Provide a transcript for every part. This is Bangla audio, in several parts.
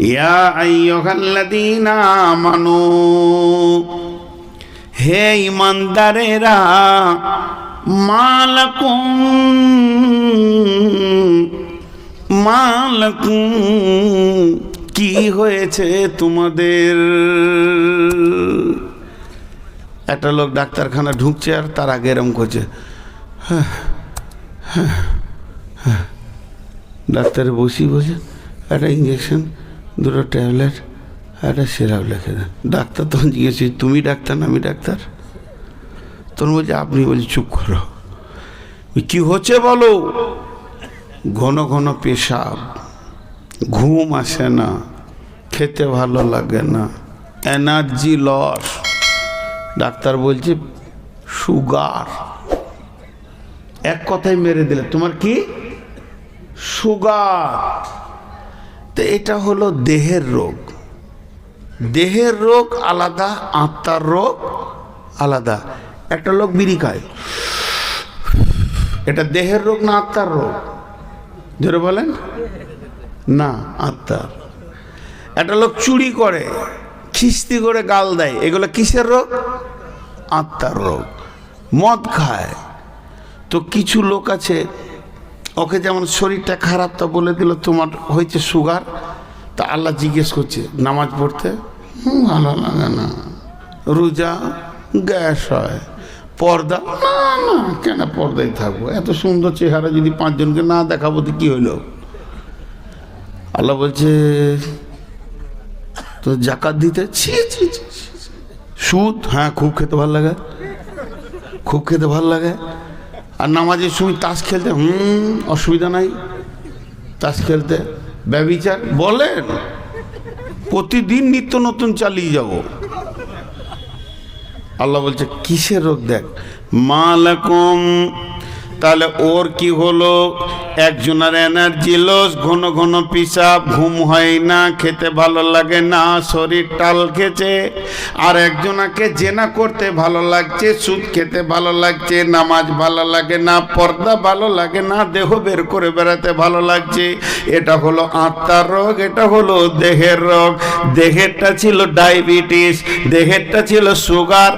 ইয়া আইয়ুহাল্লাযীনা আমানু, হে ঈমানদারেরা, মালাকুম কি হয়েছে তোমাদের? একটা লোক ডাক্তারখানা ঢুকছে আর তার আগে এরম করছে, ডাক্তারে বসি বসে একটা ইঞ্জেকশন, দুটো ট্যাবলেট, একটা সিরাপ লিখে দেন। ডাক্তার তখন জিজ্ঞেস, তুমি ডাক্তার না আমি ডাক্তার? তখন বলছে আপনি। বলছি চুপ করো, কি হচ্ছে বলো? ঘন ঘন পেশাব, ঘুম আসে না, খেতে ভালো লাগে না, এনার্জি লস। ডাক্তার বলছে সুগার। এক কথায় মেরে দিলে, তোমার কি সুগার। তো এটা হলো দেহের রোগ। দেহের রোগ আলাদা, আত্মার রোগ আলাদা। একটা লোক বিড়ি খায়, এটা দেহের রোগ না আত্মার রোগ? জোরে বলেন না, আত্মার। একটা লোক চুরি করে, খিস্তি করে গাল দেয়, এগুলো কিসের রোগ? আত্মার রোগ। মদ খায়, তো কিছু লোক আছে, ওকে যেমন শরীরটা খারাপ, তা বলে দিল তোমার হয়েছে সুগার। তা আল্লাহ জিজ্ঞেস করছে নামাজ পড়তে, ভালো লাগে না। রোজা, গ্যাস হয়। পর্দা, না না, কেন পর্দায় থাকবো? এত সুন্দর চেহারা যদি 5 জনকে না দেখাবো তো কি হইল? আল্লাহ বলছে তো জাকাত দিতে, সুদ, হ্যাঁ খুব খেতে ভালো লাগে, খুব খেতে ভালো লাগে। আর নামাজের সময় তাস খেলতে, অসুবিধা নাই তাস খেলতে। ব্যভিচার বলেন, প্রতিদিন নিত্য নতুন চালিয়ে যাব। আল্লাহ বলছে কিসের রোগ দেখ, মালাকুম। তাহলে ওর কি হলো? একজনের এনার্জি লস, ঘন ঘন পিসাব, ঘুম হয় না, খেতে ভালো লাগে না, শরীর টাল খেছে। আর একজনাকে জেনা করতে ভালো লাগছে, সুদ খেতে ভালো লাগছে, নামাজ ভালো লাগে না, পর্দা ভালো লাগে না, দেহ বের করে বেড়াতে ভালো লাগছে। এটা হলো আত্মার রোগ, এটা হলো দেহের রোগ। দেহেরটা ছিল ডায়াবেটিস, দেহেরটা ছিল সুগার।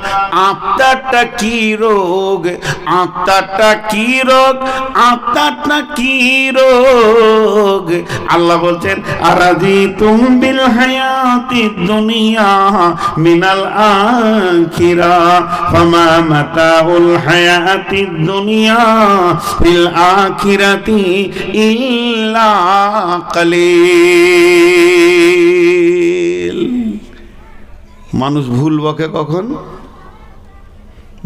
আত্মারটা কি রোগ? আত্মারটা কি রোগ? আত্মারটা কি রোগ? আল্লাহ বলছেন আরাদিতুম বিল হায়াতিদ দুনিয়া মিনাল আখিরা ফামা মাতাউল হায়াতিদ দুনিয়া ফিল আখিরাতি ইল্লা কালিল। মানুষ ভুল বকে কখন?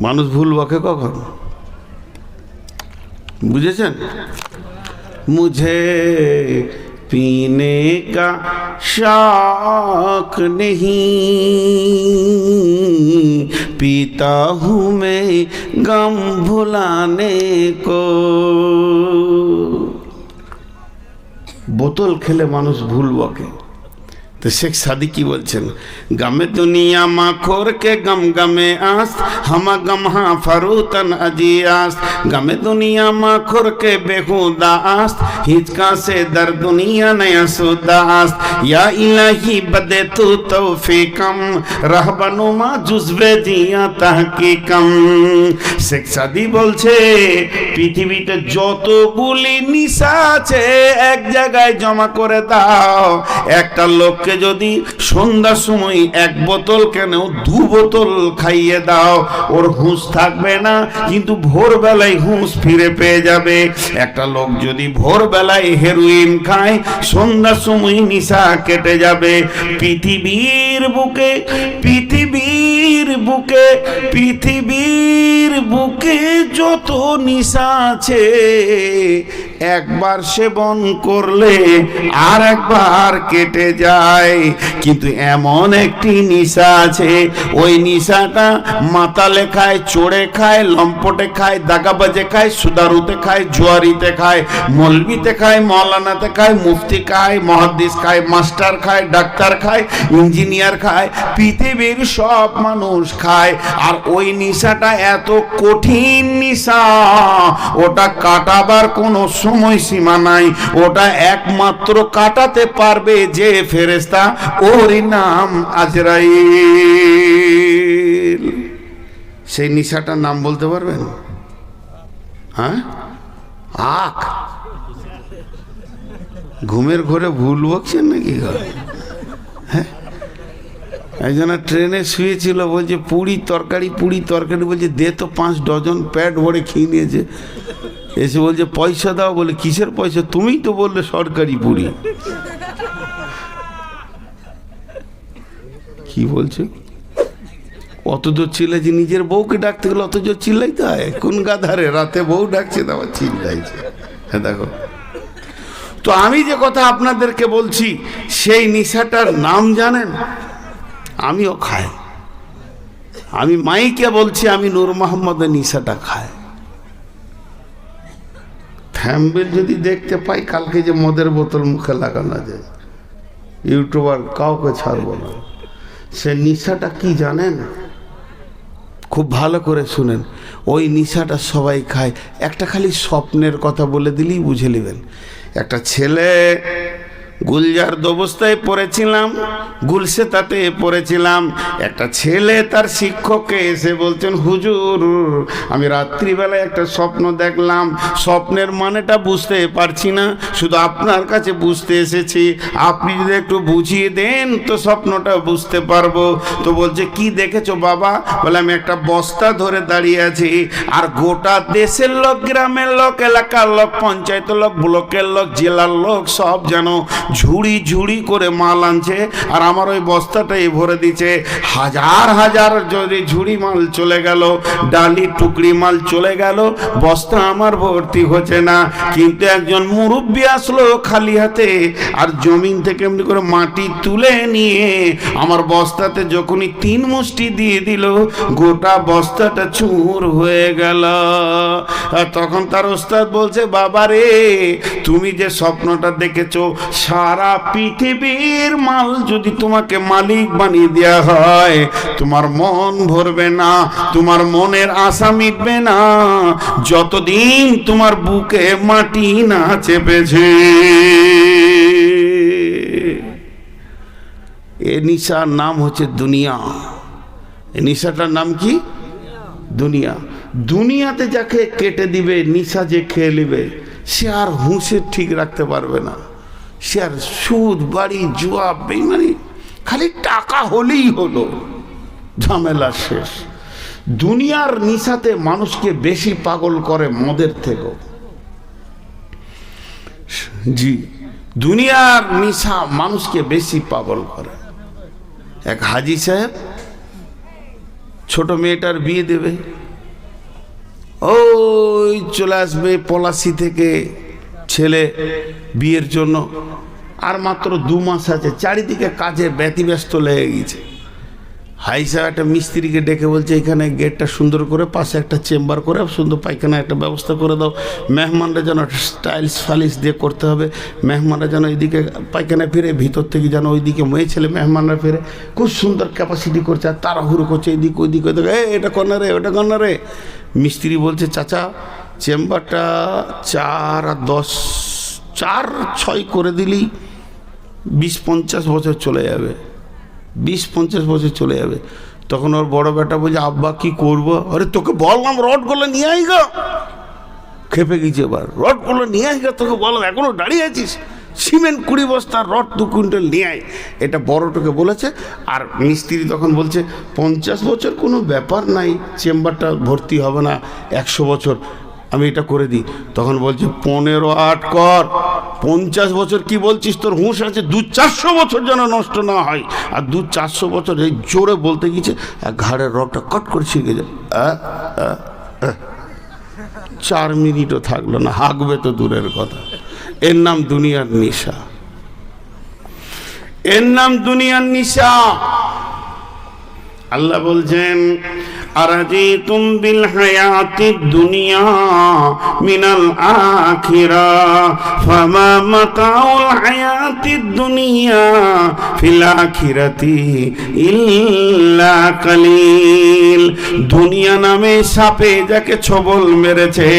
মানুষ ভুল বকে কখন? বুঝেছেন? মুঝে पीने का शौक नहीं, पीता हूँ मैं गम भुलाने को। বোতল খেলে মানুষ ভুল বকে। तो शेख सादी की बोलছেন, गम दुनिया माखोर के गम गमे आस, हम गम हाँ फरूतन अजियास। गम दुनिया माखोर के बेहुदा आस, हिचका से दर दुनिया नया सुदास। या इलाही बदे तू तौफीकम, रहबनुमा जुजबे जिया तहकीकम। शेख सादी বলছে পৃথিবীতে যতগুলি নিশা আছে এক জায়গায় জমা করে দাও। একটা লোক যদি সন্ধ্যার সময় 1 বোতল কেন 2 বোতল খাইয়ে দাও, ওর হুঁশ থাকবে না, কিন্তু ভোরবেলায় হুঁশ ফিরে পেয়ে যাবে। একটা লোক যদি ভোরবেলায় হেরোইন খায়, সন্ধ্যার সময় নিশা কেটে যাবে। পৃথিবীর বুকে, পৃথিবীর বুকে, পৃথিবীর বুকে যত নিশা আছে একবার সেবন করলে আর একবার কেটে যায়। কিন্তু এমন একটি নিশা আছে, ওই নিশাটা মাতালে খায়, চোরে খায়, লম্পটে খায়, দাগাবাজে খায়, সুদারুতে খায়, জুয়ারিতে খায়, মৌলবিতে খায়, মৌলানাতে খায়, মুফতি খায়, মুহাদ্দিস খায়, মাস্টার খায়, ডাক্তার খায়, ইঞ্জিনিয়ার খায়, পৃথিবীর সব মানুষ খায়। আর ওই নিশাটা এত কঠিন নিশা, ওটা কাটাবার কোনো সময় সীমা নাই, ওটা একমাত্র কাটাতে পারবে যে ফেরেশতা, ওরই নাম আজরাইল। সেই নিশাটার নাম বলতে পারবেন? হ্যাঁ, আখ। ঘুমের ঘরে ভুল বকছেন নাকি? হ্যাঁ, একজন ট্রেনে শুয়েছিল, বলছে পুরি তরকারি বলছে দে তো 5 ডজন, প্যাট ভরে খেয়ে নিয়েছে। এসে বলছে পয়সা দাও, বলে কিসের পয়সা? তুমিই তো বললে সরকারি পুরি। কি বলছে? অত জোর চিল্লাইছে, নিজের বউকে ডাকতে গেলে অত জোর চিল্লাইতে হয়? কোন গাধারে রাতে বউ ডাকছে তো আবার চিল্লাইছে? হ্যাঁ দেখো তো, আমি যে কথা আপনাদেরকে বলছি সেই নিশাটার নাম জানেন? আমিও খাই। আমি মাইকে বলছি, আমি নূর মোহাম্মদের নিশাটা খাই। থ্যাম্বেল যদি দেখতে পাই কালকে, যে মদের বোতল মুখে লাগানো যায়, ইউটিউবার কাউকে ছাড়বো না। সে নিশাটা কি জানেন? খুব ভালো করে শুনেন। ওই নিশাটা সবাই খায়। একটা খালি স্বপ্নের কথা বলে দিলেই বুঝে নেবেন। একটা ছেলে, গুলজার অবস্থায় পড়েছিলাম, গুলশেতাতে পড়েছিলাম। একটা ছেলে তার শিক্ষককে এসে বলছেন, হুজুর আমি রাত্রিবেলায় একটা স্বপ্ন দেখলাম, স্বপ্নের মানেটা বুঝতে পারছি না, শুধু আপনার কাছে বুঝতে এসেছি, আপনি যদি একটু বুঝিয়ে দেন তো স্বপ্নটা বুঝতে পারবো। তো বলছে কি দেখেছো বাবা? বলে আমি একটা বস্তা ধরে দাঁড়িয়ে আছি, আর গোটা দেশের লোক, গ্রামের লোক, এলাকার লোক, পঞ্চায়েতের লোক, ব্লকের লোক, জেলার লোক সব যেন ঝুড়ি ঝুড়ি করে মাল আনছে, আর আমার ওই বস্তাটাই ভরে দিচ্ছে। হাজার হাজার যদি ঝুড়ি মাল চলে গেল, ডালি টুকরি মাল চলে গেল, বস্তা আমার ভর্তি হচ্ছে না। কিন্তু একজন মুরব্বী আসলো খালি হাতে, আর জমিন থেকে এমনি করে মাটি তুলে নিয়ে আমার বস্তাতে যখনই 3 মুষ্টি দিয়ে দিল, গোটা বস্তাটা চুর হয়ে গেল। আর তখন তার ওস্তাদ বলছে, বাবা রে, তুমি যে স্বপ্নটা দেখেছো, সারা পৃথিবীর মাল যদি তোমাকে মালিক বানিয়ে দেওয়া হয়, তোমার মন ভরবে না, তোমার মনের আশা মিটবে না, যতদিন তোমার বুকে মাটি না চেপেছে। এ নিশার নাম হচ্ছে দুনিয়া। এ নিশাটার নাম কি? দুনিয়া। দুনিয়াতে যাকে কেটে দিবে, নিশা যে খেয়ে নেবে, সে আর হুঁশে ঠিক রাখতে পারবে না। সে আর সুদ, বাড়ি, জুয়া, বেইমানি, খালি টাকা হলেই হলো, ঝামেলা শেষ। দুনিয়ার নিশাতে মানুষকে বেশি পাগল করে মদের থেকেও। জি, দুনিয়ার নিশা মানুষকে বেশি পাগল করে। এক হাজি সাহেব ছোট মেয়েটার বিয়ে দেবে, ওই চলে আসবে পলাশি থেকে ছেলে বিয়ের জন্য, আর মাত্র 2 মাস আছে, চারিদিকে কাজে ব্যতিব্যস্ত লেগে গেছে। হাই সাহেব একটা মিস্ত্রিকে ডেকে বলছে, এখানে গেটটা সুন্দর করে, পাশে একটা চেম্বার করে সুন্দর পায়খানা একটা ব্যবস্থা করে দাও, মেহমানরা যেন স্টাইলস ফালিশ দিয়ে করতে হবে, মেহমানরা যেন এইদিকে পায়খানা ফিরে, ভিতর থেকে যেন ওইদিকে মেয়ে ছেলে মেহমানরা ফিরে, খুব সুন্দর ক্যাপাসিটি করছে, আর তাড়াহুড়ো করছে এইদিক ওইদিকে, এটা কর না রে, ওটা কর না রে। মিস্ত্রি বলছে, চাচা চেম্বারটা 4 আর 10, 4-6 করে দিলেই 20-50 বছর চলে যাবে, 20-50 বছর চলে যাবে। তখন ওর বড় বেটা বলছে, আব্বা কি করবো? আরে তোকে বললাম রডগুলো নিয়ে আই গা। খেপে গেছে এবার, রডগুলো নিয়ে আই গা, তোকে বললাম, এখনো দাঁড়িয়ে আছিস? সিমেন্ট 20 বস্তা, রড 2 কুইন্টাল নিয়ে আয়। এটা বড়টাকে বলেছে। আর মিস্ত্রি তখন বলছে, 50 বছর কোনো ব্যাপার নাই, চেম্বারটা ভর্তি হবে না, 100 বছর আমি এটা করে দিই। তখন বলছে 15-8 কর। 50 বছর কি বলছিস? তোর হুঁশ আছে? 200-400 বছর যেন নষ্ট না হয়। আর 200-400 বছর এই জোরে বলতে গিয়েছে, ঘাড়ের রগটা কট করে ছিঁড়ে যায়। 4 মিনিটও থাকলো না, হাঁকবে তো দূরের কথা। এর নাম দুনিয়ার নিশা, এর নাম দুনিয়ার নিশা। আল্লাহ বলছেন, আরাজিতুম বিল হায়াতিদ দুনিয়া মিনাল আখিরা ফামা মাতাউল হায়াতিদ দুনিয়া ফিল আখিরাতি ইল্লা কালিল। দুনিয়া নামে সাপে যাকে ছবল মেরেছে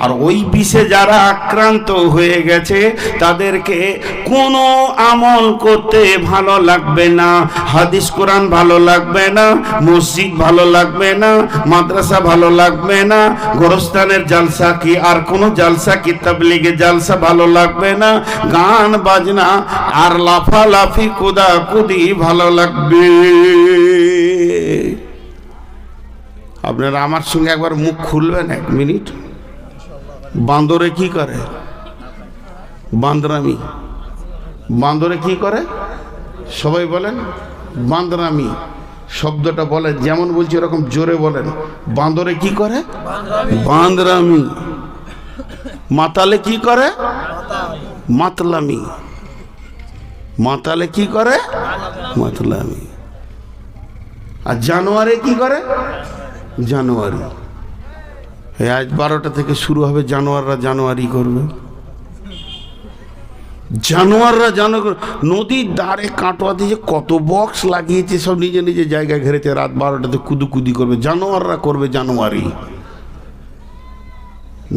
আর ওই বিষে যারা আক্রান্ত হয়ে গেছে তাদেরকে কোনো আমল করতে ভালো লাগবে না, হাদিস কোরআন ভালো লাগবে না, মসজিদ ভালো লাগবে না, মাদ্রাসা ভালো লাগবে না, গোরস্থানের জালসা কি আর কোনো জালসা কি তাবলীগে জালসা ভালো লাগবে না, গান বাজনা আর লাফালাফি কুদাকুদি ভালো লাগবে। আপনারা আমার সঙ্গে একবার মুখ খুলবেন 1 মিনিট। বান্দরে কি করে? বান্দরামি। বান্দরে কি করে? সবাই বলেন বান্দরামি। শব্দটা বলেন, যেমন বলছি এরকম জোরে বলেন। বান্দরে কি করে? বান্দরামি। মাতালে কি করে? মাতলামি। মাতালে কি করে? মাতলামি। আর জানোয়ারে কি করে? জানোয়ারি। আজ 12টা থেকে শুরু হবে, জানোয়াররা জানোয়ারি করবে। জানোয়াররা নদীর ধারে কাটোয়া দিয়ে কত বক্স লাগিয়েছে, সব নিজে নিজে জায়গায় ঘেরেছে, রাত 12টাতে কুদুকুদি করবে। জানোয়াররা করবে জানোয়ারি।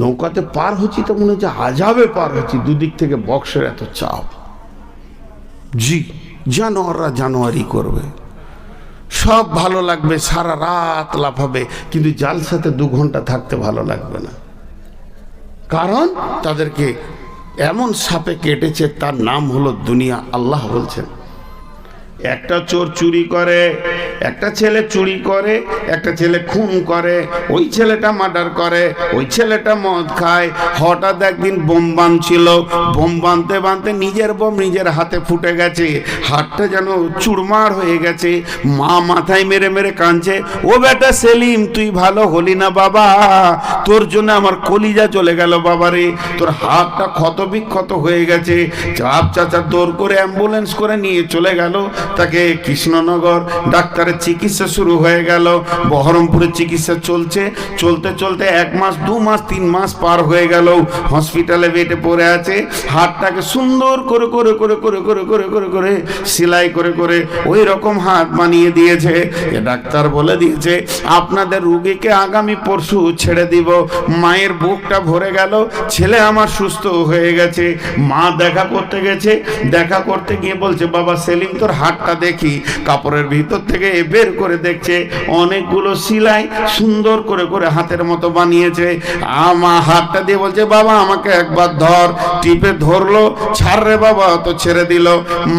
নৌকাতে পার হচ্ছি তো মনে হচ্ছে আজাবে পার হচ্ছি, দুদিক থেকে বক্সের এত চাপ। জি, জানোয়াররা জানোয়ারি করবে। সব ভালো লাগবে, সারা রাত লাফাবে, কিন্তু জালসাতে 2 ঘন্টা থাকতে ভালো লাগবে না। কারণ তাদেরকে এমন সাপে কেটেছে, তার নাম হলো দুনিয়া। আল্লাহ বলছেন, একটা চোর চুরি করে, একটা ছেলে চুরি করে, একটা ছেলে খুন করে, ওই ছেলেটা মার্ডার করে, ওই ছেলেটা মদ খায়। হঠাৎ একদিন বোম বাঁধছিল, বোম বাঁধতে বাঁধতে নিজের বোম নিজের হাতে ফুটে গেছে, হাতটা যেন চুরমার হয়ে গেছে। মা মাথায় মেরে মেরে কাঁদছে, ও বেটা সেলিম, তুই ভালো হলি না বাবা, তোর জন্য আমার কলিজা চলে গেল বাবা রে, তোর হাতটা ক্ষত বিক্ষত হয়ে গেছে। চাপ চাচা দৌড় করে অ্যাম্বুলেন্স করে নিয়ে চলে গেল তাকে কৃষ্ণনগর। ডাক্তারের চিকিৎসা শুরু হয়ে গেল, বহরমপুরের চিকিৎসা চলছে। চলতে চলতে 1 মাস 2 মাস 3 মাস পার হয়ে গেল, হসপিটালে বেডে পড়ে আছে। হাতটাকে সুন্দর করে করে করে করে করে করে করে করে সেলাই করে করে ওই রকম হাত বানিয়ে দিয়েছে। এ ডাক্তার বলে দিয়েছে, আপনাদের রুগীকে আগামী পরশু ছেড়ে দিব। মায়ের বুকটা ভরে গেল, ছেলে আমার সুস্থ হয়ে গেছে। মা দেখা করতে গেছে, দেখা করতে গিয়ে বলছে, বাবা সেলিম, তোর হাতটা দেখি। কাপড়ের ভিতর থেকে বের করে দেখছে অনেকগুলো সেলাই সুন্দর করে করে হাতের মতো বানিয়েছে। আমার হাতটা দিয়ে বলছে, বাবা আমাকে একবার ধর। টিপে ধরলো, ছাড় রে বাবা, তো ছেড়ে দিল।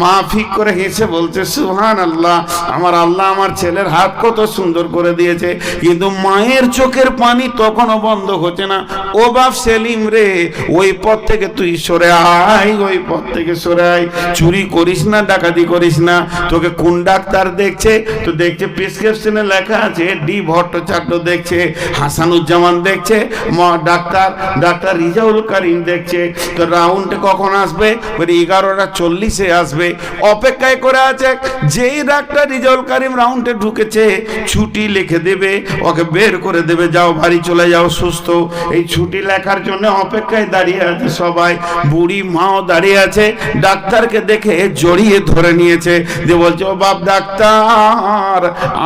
মা ফিক করে হেসে বলছে, সুবহানাল্লাহ, আমার আল্লাহ আমার ছেলের হাত কত সুন্দর করে দিয়েছে। কিন্তু মায়ের চোখের পানি তখনও বন্ধ হচ্ছে না। ও বাপ সেলিম রে, ওই পথ থেকে তুই সরে আয়, ওই পথ থেকে সরে আয়। চুরি করিস না, ডাকাতি করিস না। তোকে কোন ডাক্তার দেখছে? তো দেখছে প্রেসক্রিপশনে লেখা আছে ডি ভট্টাচার্য দেখছে, হাসানুজ্জামান দেখছে, ডাক্তার রিজাউল করিম দেখছে। তো রাউন্ডে কখন আসবে? 11:40 আসবে। অপেক্ষায় করে আছে। যেই ডাক্তার রিজাউল করিম রাউন্ডে ঢুকেছে, ছুটি লিখে দেবে, ওকে বের করে দেবে, যাও বাড়ি চলে যাও সুস্থ। এই ছুটি লেখার জন্য অপেক্ষায় দাঁড়িয়ে আছে সবাই। বুড়ি মাও দাঁড়িয়ে আছে, ডাক্তারকে দেখে জড়িয়ে ধরে নিয়েছে, যে বলছে, ও বাপ ডাক্তার,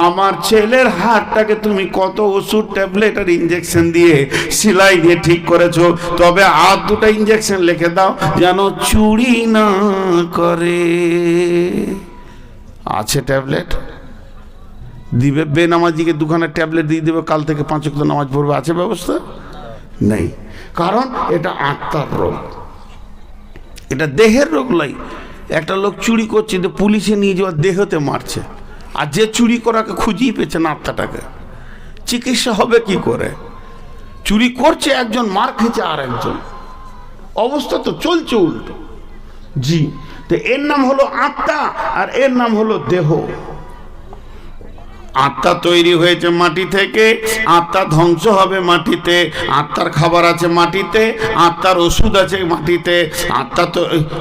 আমার ছেলের হাতটাকে তুমি কত ওষুধ, ট্যাবলেট আর ইঞ্জেকশন দিয়ে সেলাই দিয়ে ঠিক করেছো, তবে আর 2টা ইঞ্জেকশন লিখে দাও যেন চুরি না করে। আছে ট্যাবলেট দিবে, বেনামাজিকে 2খানা ট্যাবলেট দিয়ে দেবে, কাল থেকে 5 ওয়াক্ত নামাজ পড়বে। আছে ব্যবস্থা? নেই। কারণ এটা আত্মার রোগ, এটা দেহের রোগ নয়। একটা লোক চুরি করছে, তো পুলিশে নিয়ে যাওয়ার দেহতে মারছে, আর যে চুরি করাকে খুঁজিয়ে পেয়েছে না আত্মাটাকে, চিকিৎসা হবে কি করে? চুরি করছে একজন, মার খেয়েছে আর একজন, অবস্থা তো চলছে উল্টো। জি, তো এর নাম হলো আত্মা আর এর নাম হলো দেহ। আত্মা তৈরি হয়েছে মাটি থেকে, আত্মা ধ্বংস হবে মাটিতে, আত্মার খাবার আছে মাটিতে, আত্মার ওষুধ আছে মাটিতে। আত্মা তো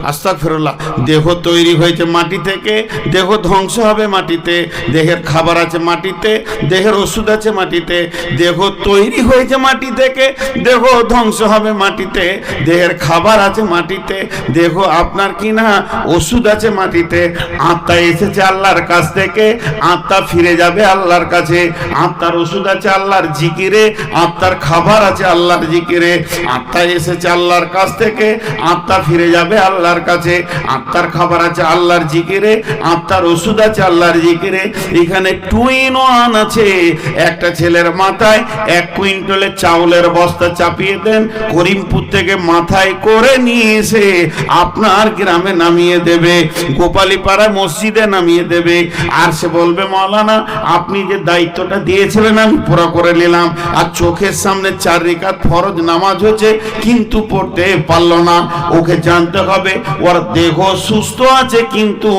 আস্তাগফিরুল্লাহ, দেহ তৈরি হয়েছে মাটি থেকে, দেহ ধ্বংস হবে মাটিতে, দেহের খাবার আছে মাটিতে, দেহের ওষুধ আছে মাটিতে। দেহ তৈরি হয়েছে মাটি থেকে, দেহ ধ্বংস হবে মাটিতে, দেহের খাবার আছে মাটিতে, দেহ আপনার কি না ওষুধ আছে মাটিতে। আত্মা এসেছে আল্লাহর কাছ থেকে, আত্মা ফিরে যাবে আল্লাহর কাছে। আত্মার ওষুধ আছে আল্লাহর জিকিরে, আত্মার খাবার আছে আল্লাহর জিকিরে। আত্মা এসেছে আল্লাহর কাছ থেকে, আত্মা ফিরে যাবে আল্লাহর কাছে। আত্মার খাবার আছে আল্লাহর জিকিরে, আত্মার ওষুধ আছে আল্লাহর জিকিরে। এখানে টু ইন ওয়ান আছে। একটা ছেলের মাথায় 1 কুইন্টালের চাউলের বস্তা চাপিয়ে দেন, করিমপুর থেকে মাথায় করে নিয়ে এসে আপনার গ্রামে নামিয়ে দেবে, গোপালীপাড়া মসজিদে নামিয়ে দেবে। আর সে বলবে মাওলানা আপনি যে দায়িত্বটা দিয়েছিলেন আমি পুরো করে নিলাম। আর চোখের সামনে 4 রাকাত ফরজ নামাজ হচ্ছে কিন্তু পড়তে পারলো না। ওকে জানতে হবে ওর দেহ সুস্থ আছে কিন্তু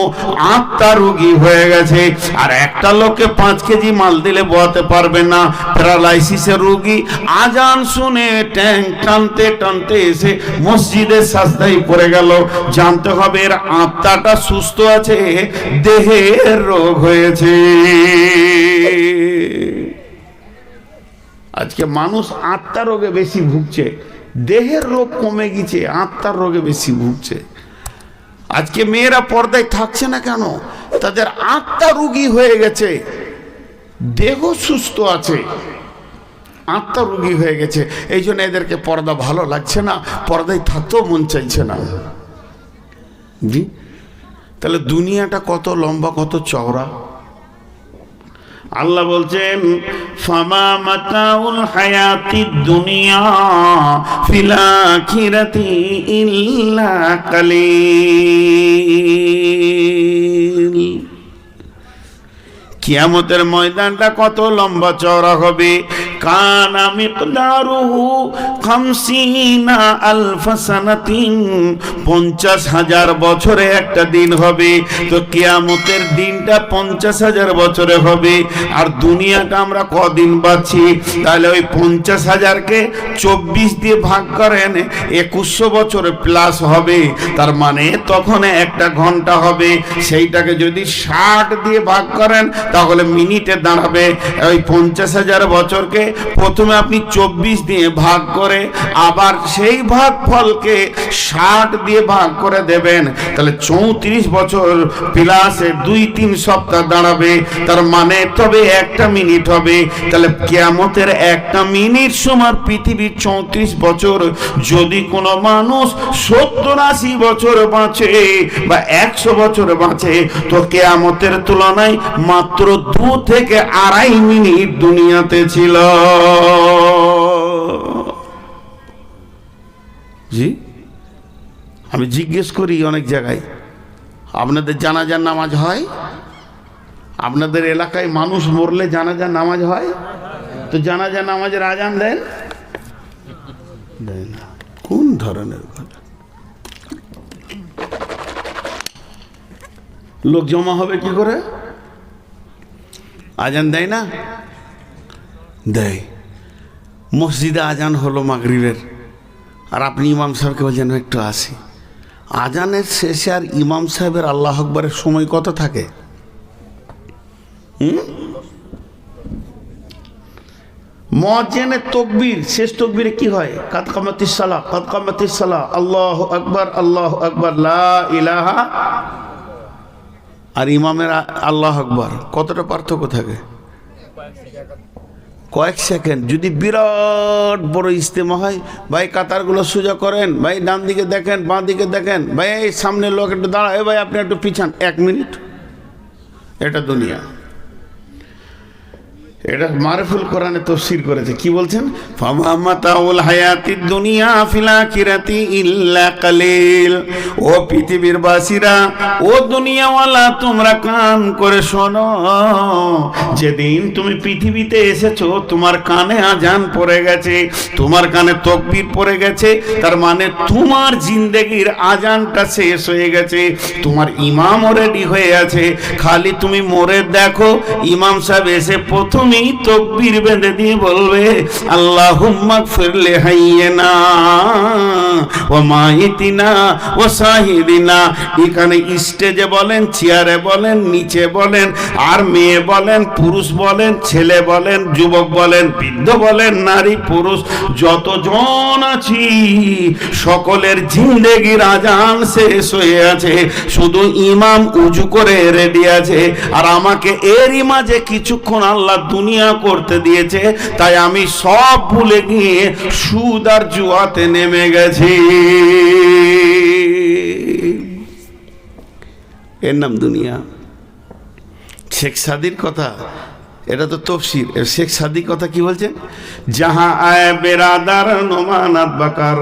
আত্মা রোগী হয়ে গেছে। আর একটা লোককে 5 কেজি মাল দিলে বোয়াতে পারবে না, প্যারালাইসিসের রোগী। আজান শুনে ট্যাং টানতে টানতে এসে মসজিদে সাজদায় পড়ে গেল। জানতে হবে এর আত্মাটা সুস্থ আছে, দেহের রোগ হয়েছে। আজকে মানুষ আত্মার রোগে বেশি ভুগছে, দেহের রোগ কমে গেছে, আত্মার রোগে বেশি ভুগছে। আজকে মেয়েরা পর্দায় থাকছে না কেন? তাদের আত্মা রোগী হয়ে গেছে, দেহ সুস্থ আছে, আত্মা রোগী হয়ে গেছে। এই জন্য এদেরকে পর্দা ভালো লাগছে না, পর্দায় থাকতেও মন চাইছে না। জি, তাহলে দুনিয়াটা কত লম্বা, কত চওড়া। আল্লাহ বলছেন ফামা মাতাউল হায়াতিদ দুনিয়া ফিল আখিরাতি ইল্লা কালিল। কিয়ামতের ময়দানটা কত লম্বা চওড়া হবে। কানা মিকদারুহু 50 আলফ সানাতিন, 50,000 বছরে একটা দিন হবে। তো কিয়ামতের দিনটা 50,000 বছরে হবে। আর দুনিয়াটা আমরা কদিন পাচ্ছি? তাহলে ওই 50,000কে 24 দিয়ে ভাগ করেন, 2100 বছর প্লাস হবে। তার মানে তখন একটা ঘন্টা হবে। সেইটাকে যদি 60 দিয়ে ভাগ করেন তাহলে মিনিটে দাঁড়াবে। ওই 50,000 বছরকে প্রথমে আপনি 24 দিয়ে ভাগ করে আবার সেই ভাগ ফলকে 60 দিয়ে ভাগ করে দেবেন, তাহলে 34 বছর প্লাসে 2-3 সপ্তাহ দাঁড়াবে। তার মানে তবে একটা মিনিট হবে। তাহলে কিয়ামতের একটা মিনিট সমান পৃথিবীর 34 বছর। যদি কোনো মানুষ 70-80 বছর বাঁচে বা 100 বছর বাঁচে, তো কিয়ামতের তুলনায় মাত্র 2 থেকে 2.5 মিনিট দুনিয়াতে ছিল। জি, আমি জিজ্ঞেস করি অনেক জায়গায়, আপনাদের জানাজার নামাজ হয়? আপনাদের এলাকায় মানুষ মরলে জানাজার নামাজ হয়? তো জানাজার নামাজের আজান দেন? দেন না। কোন ধরনের কথা? লোক জমা হবে কি করে? আজান দেয় না? দেয়। মসজিদে আজান হলো মাগরিবের, আর আপনি ইমাম সাহেবকে বলছেন একটু আসি। আজানের শেষে আর ইমাম সাহেবের আল্লাহ আকবরের সময় কত থাকে? মুয়াজ্জিনের তাকবীর, শেষ তাকবীরে কি হয়? কাদ কামাতিস সালাহ, কাদ কামাতিস সালাহ, আল্লাহু আকবার, আল্লাহু আকবার, লা ইলাহা। আর ইমামের আল্লাহ আকবার কতটা পার্থক্য থাকে? কয়েক সেকেন্ড। যদি বিরাট বড় ইজতেমা হয়, ভাই কাতারগুলো সোজা করেন, ভাই ডান দিকে দেখেন, বাঁ দিকে দেখেন, ভাই এই সামনে লোক একটু দাঁড়া, ভাই আপনি একটু পিছান, 1 মিনিট। এটা দুনিয়া। এটা মারফুল কোরআনে তাফসীর করেছে, কি বলছেন? ফামা মাতাউল হায়াতিদ দুনিয়া ফিল আখিরাতি ইল্লা কালিল। ও পৃথিবীর বাসীরা, ও দুনিয়াওয়ালা, তোমরা কান করে শোনো। যেদিন তুমি পৃথিবীতে এসেছো তোমার কানে আজান পড়ে গেছে, তোমার কানে তাকবীর পড়ে গেছে, তার মানে তোমার জিন্দেগির আজানটা শেষ হয়ে গেছে। তোমার ইমামও রেডি হয়ে আছে, খালি তুমি মরে দেখো। ইমাম সাহেব এসে প্রথমেই তাকবীর বেঁধে দিয়ে বলবে আল্লাহুম্মা গফির লি হাইয়িনা ওয়া মাইতিনা ওয়া শাহিদিনা। এখানে স্টেজে বলেন, চেয়ারে বলেন, নিচে বলেন, আর মেয়ে বলেন, পুরুষ বলেন, ছেলে বলেন, যুবক বলেন, বৃদ্ধ বলেন, নারী পুরুষ যতজন আছি সকলের জিন্দেগির আজান শেষ হয়ে আছে, শুধু ইমাম উজু করে রেডি আছে। আর আমাকে এরই মাঝে কিছুক্ষণ আল্লাহ দুনিয়া করতে দিয়েছে, তাই আমি সব ভুলে গিয়ে সুদ আর জুয়াতে নেমে গেছি। এর নাম দুনিয়া। শেখ সাদির কথা, এটা তো তফসির। শেখ সাদি কথা কি বলছেন? জাহা আয় বেরাদার নোমানাত বাকার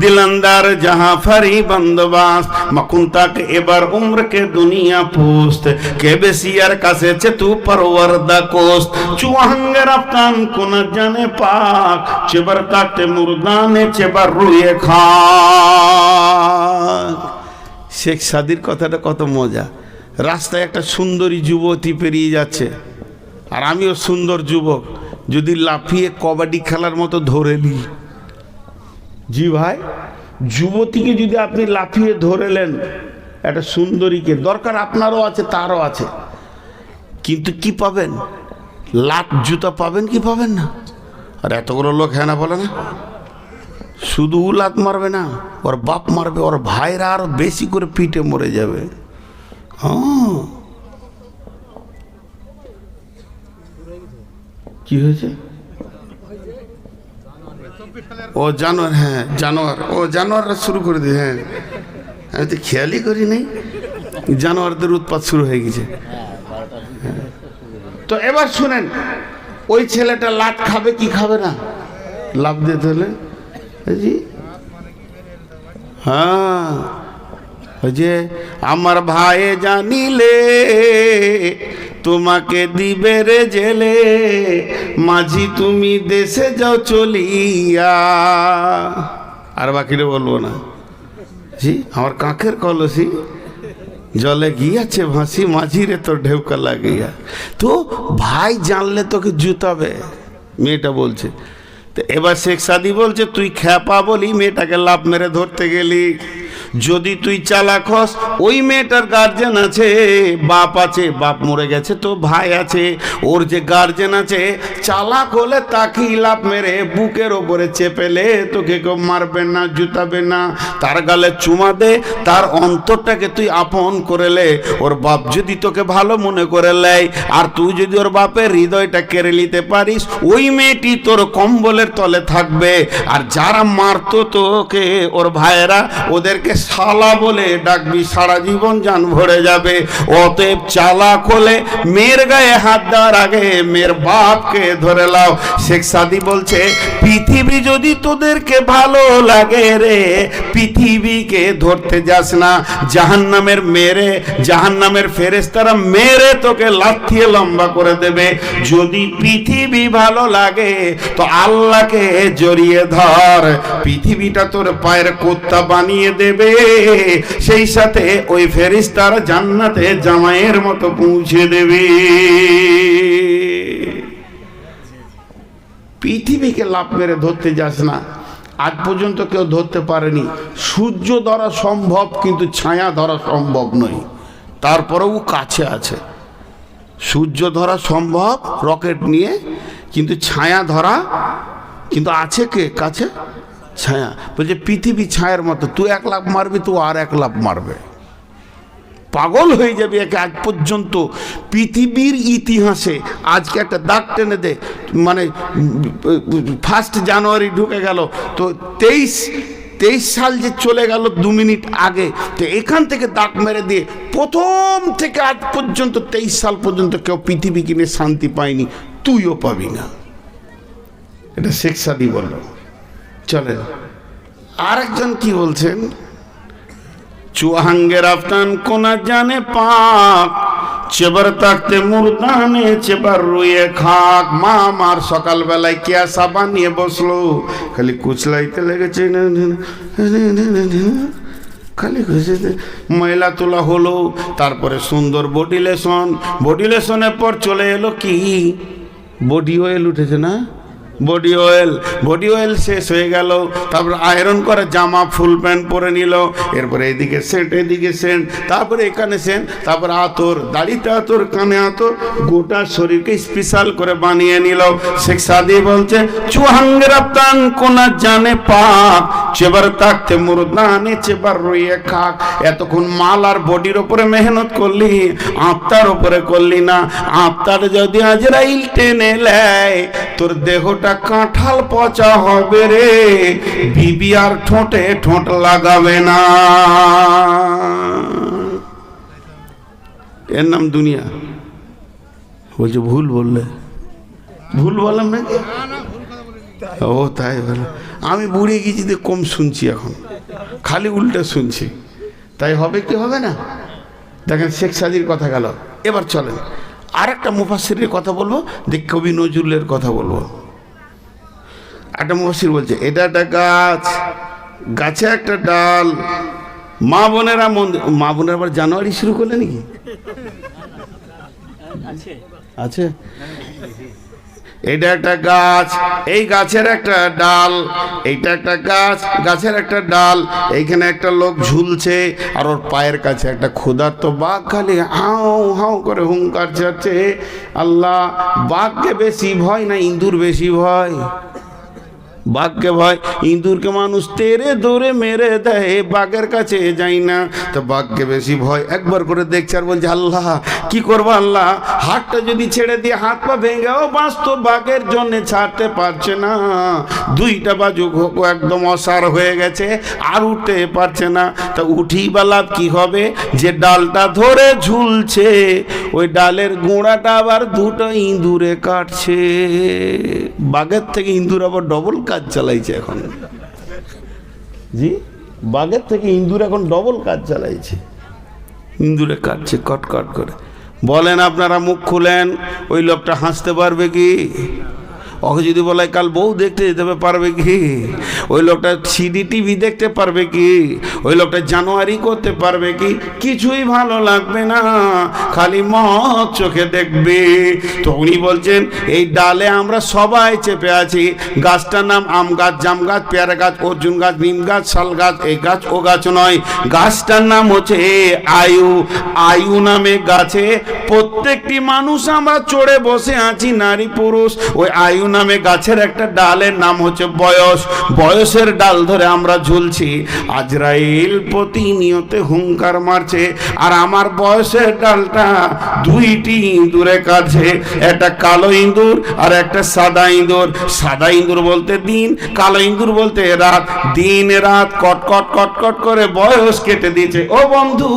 দিলান্দার জাহা ফারি বন্দবাস মকুন তাক এবার উম্র কে দুনিয়া পোস্ত কে বেসিয়ার কাছে চে তু পরওয়ারদা কোস্ত চুয়াঙ্গের আফতান কোন জানে পাক চেবার তাকতে মুরদানে চেবার রুয়ে খাক। শেখ সাদির কথাটা কত মজা। রাস্তায় একটা সুন্দরী যুবতী পেরিয়ে যাচ্ছে, আর আমিও সুন্দর যুবক, যদি লাফিয়ে কবাডি খেলার মতো ধরে নিই, জি ভাই, যুবতীকে যদি আপনি লাফিয়ে ধরেলেন, একটা সুন্দরীকে, দরকার আপনারও আছে তারও আছে, কিন্তু কি পাবেন? লাত জুতা পাবেন কি পাবেন না? আর এতগুলো লোক হ্যাঁ না বলে না, শুধু লাত মারবে না, ওর বাপ মারবে, ওর ভাইরা আরো বেশি করে পিটে মরে যাবে। হ্যাঁ, কি হয়েছে? ও জানোয়ার, হ্যাঁ জানোয়ার, ও জানোয়াররা শুরু করে দিয়ে। হ্যাঁ, আমি তো খেয়ালই করি নাই, জানোয়ারদের উৎপাত শুরু হয়ে গেছে। তো এবার শুনেন, ওই ছেলেটা লাত খাবে কি খাবে না? লাভ দিতে হলে জি, হ্যাঁ, ওই যে আমার ভাই জানিলে তোমাকে দিবে রে জেলে, মাঝি তুমি দেশে যাও চলিয়া। আর বাকিটা বলবো না। জি, আমার কাকের কলসি জলে গিয়াছে ভাসি, মাঝি রে তোর ঢেউকা লাগিয়া। তো ভাই জানলে তোকে জুতাবে, মেয়েটা বলছে। তো এবার শেখ সাদি বলছে, তুই খ্যাপা বলি মেয়েটাকে লাভ মেরে ধরতে গেলি। যদি তুই চালাক হস, ওই মেয়েটার গার্জেন আছে, বাপ আছে, বাপ মরে গেছে, তো ভাই আছে, ওর যে গার্জেন আছে, চালাক হলে তাকেই লাভ মেরে বুকের ওপরে চেপেলে তোকে কেউ মারবে না, জুতাবে না, তার গালে চুমা দে, তার অন্তরটাকে তুই আপন করে লে। ওর বাপ যদি তোকে ভালো মনে করে লেয়, আর তুই যদি ওর বাপের হৃদয়টা কেড়ে নিতে পারিস, ওই মেয়েটি তোর কম্বলের তলে থাকবে। আর যারা মারতো তোকে, ওর ভাইয়েরা, ওদেরকে শালা বলে ডাকবি, সারা জীবন জান ভরে যাবে। অতএব চালাক হলে মেয়ের গায়ে হাত দেওয়ার আগে মেয়ের বাপকে ধরে লাও। শেখ সাদি বলছে, পৃথিবী যদি তোদেরকে ভালো লাগে রে, পৃথিবীকে ধরতে যাস না। জাহান্নামের মেরে, জাহান্নামের ফেরেশতারা মেরে তোকে লাথিয়ে লম্বা করে দেবে। যদি পৃথিবী ভালো লাগে তো আল্লাহকে জড়িয়ে ধর, পৃথিবীটা তোর পায়ের কুত্তা বানিয়ে দেবে, সেই সাথে ওই ফেরেশতারা জান্নাতে জামাইয়ের মতো পৌঁছে দেবে। পৃথিবীকে লাফ মেরে ধরতে যাস না। আজ পর্যন্ত কেউ ধরতে পারেনি। সূর্য ধরা সম্ভব, কিন্তু ছায়া ধরা সম্ভব নয়। তারপরেও কাছে আছে। সূর্য ধরা সম্ভব রকেট নিয়ে, কিন্তু ছায়া ধরা কিন্তু আছে কে কাছে? ছায়া। বলছে পৃথিবী ছায়ার মতো, তুই এক লাফ মারবি, তুই আর এক লাফ মারবে, পাগল হয়ে যাবে। একে আজ পর্যন্ত পৃথিবীর ইতিহাসে আজকে একটা দাগ টেনে দে, মানে 1 জানুয়ারি ঢুকে গেল, তো 23 সাল যে চলে গেল 2 মিনিট আগে, তো এখান থেকে দাগ মেরে দিয়ে প্রথম থেকে আজ পর্যন্ত 23 সাল পর্যন্ত কেউ পৃথিবীকে নিয়ে শান্তি পায়নি। তুইও পাবি না। এটা শেখ সাদি বলল। চলেন আরেকজন কি বলছেন, চুয়াহাঙ্গের আফতান কোনা জানে পাক, চেবার তাকতে মুরদানে চেবার রুয়ে খাক। মা আমার সকালবেলায় কেয়া সাবান নিয়ে বসলো, খালি কুচলাইতে লেগেছে, খালি ময়লা তোলা হলো। তারপরে সুন্দর বডি লেশনের পর চলে এলো কি, বডি অয়েল উঠেছে না, বডি অয়েল শেষ হয়ে গেল। তারপরে আয়রন করে জামা ফুল প্যান্ট পরে নিল, এরপরে এদিকে সেন্ট, তারপরে এখানে সেন্ট, তারপরে আতর, দাড়িতে আতর, কানে আতর, গোটা শরীরকে স্পেশাল করে বানিয়ে নিল। শেখ সাদি বলছে চুহাঙ্গের আফতান কোনা জানে পাক, চেবার তাকতে মুরদানে চেবার রইয়ে খাক। এতক্ষণ মাল আর বডির ওপরে মেহনত করলি, আত্মার ওপরে করলি না। আত্মার যদি আজরাইল টেনে নেয়, তোর দেহটা কাঁঠাল পচা হবে রে, বিবি আর ঠোঁটে ঠোঁট লাগাবে না। এর নাম দুনিয়া। বলছে ভুল বললে, ভুল বললাম নাকি? ও তাই বলে, আমি বুড়ে গেছি, কম শুনছি এখন, খালি উল্টে শুনছি, তাই হবে কি হবে না? দেখেন শেখ সাদির কথা গেল। এবার চলেন আর একটা মুফাসসিরের কথা বলবো, দেখ কবি নজরুলের কথা বলবো। একটা মুফাসসির বলছে এটা একটা গাছ, গাছে একটা ডাল। মা বোনেরা আবার জানুয়ারি শুরু করলে নাকি? আছে। এটা একটা গাছ, এই গাছের একটা ডাল, এইটা একটা গাছ, গাছের একটা ডাল। এইখানে একটা লোক ঝুলছে, আর ওর পায়ের কাছে একটা ক্ষুধার্ত বাঘ খালি হাউ হাউ করে হুঙ্কার ছাড়ছে। আল্লাহ, বাঘকে বেশি ভয় না ইঁদুর বেশি ভয়? বাঘকে ভয়, ইঁদুরকে মানুষ তেরে দৌড়ে মেরে দেয়, বাঘের কাছে যাই না। তো বাঘকে বেশি ভয়। একবার করে দেখছে আর বলছে আল্লাহ কি করবো, আল্লাহ হাতটা যদি ছেড়ে দিয়ে হাত পা ভেঙেও বাঁচতো, বাঘের জন্য ছাড়তে পারছে না। দুইটা বাজু একদম অসার হয়ে গেছে, আর উঠতে পারছে না। তা উঠি বা লাভ কি হবে? যে ডালটা ধরে ঝুলছে, ওই ডালের গোড়াটা আবার দুটো ইঁদুরে কাটছে। বাঘের থেকে ইঁদুর আবার ডবল কাজ চালাইছে এখন। জি, বাঘের থেকে ইঁদুর এখন ডবল কাজ চালাইছে, ইঁদুরে কাটছে কট কট করে। বলেন আপনারা মুখ খুলেন, ওই লোকটা হাসতে পারবে কি? ওকে যদি বলে কাল বউ দেখতে যেতে পারবে কি? ওই লোকটা সিডি টিভি দেখতে পারবে কি? ওই লোকটা জানুয়ারি করতে পারবে কি? কিছুই ভালো লাগবে না, খালি মদ চোখে দেখবে। তো উনি বলছেন এই ডালে আমরা সবাই চেপে আছি। গাছটার নাম আম গাছ, জাম গাছ, পেয়ারা গাছ, অর্জুন গাছ, নিম গাছ, শাল গাছ, এই গাছ ও গাছ নয়। গাছটার নাম হচ্ছে আয়ু। আয়ু নামে গাছে প্রত্যেকটি মানুষ আমরা চড়ে বসে আছি, নারী পুরুষ। ওই আয়ু নামে গাছের একটা ডালের নাম হচ্ছে বয়স। বয়সের ডাল ধরে আমরা ঝুলছি। আজরাইল প্রতিনিয়ত হুঙ্কার মারছে, আর আমার বয়সের ডালটা দুইটি ইঁদুরে কাটছে, একটা কালো ইঁদুর আর একটা সাদা ইঁদুর। সাদা ইঁদুর বলতে দিন, কালো ইঁদুর বলতে রাত। দিন রাত কটকট কটকট করে বয়স কেটে দিয়েছে। ও বন্ধু,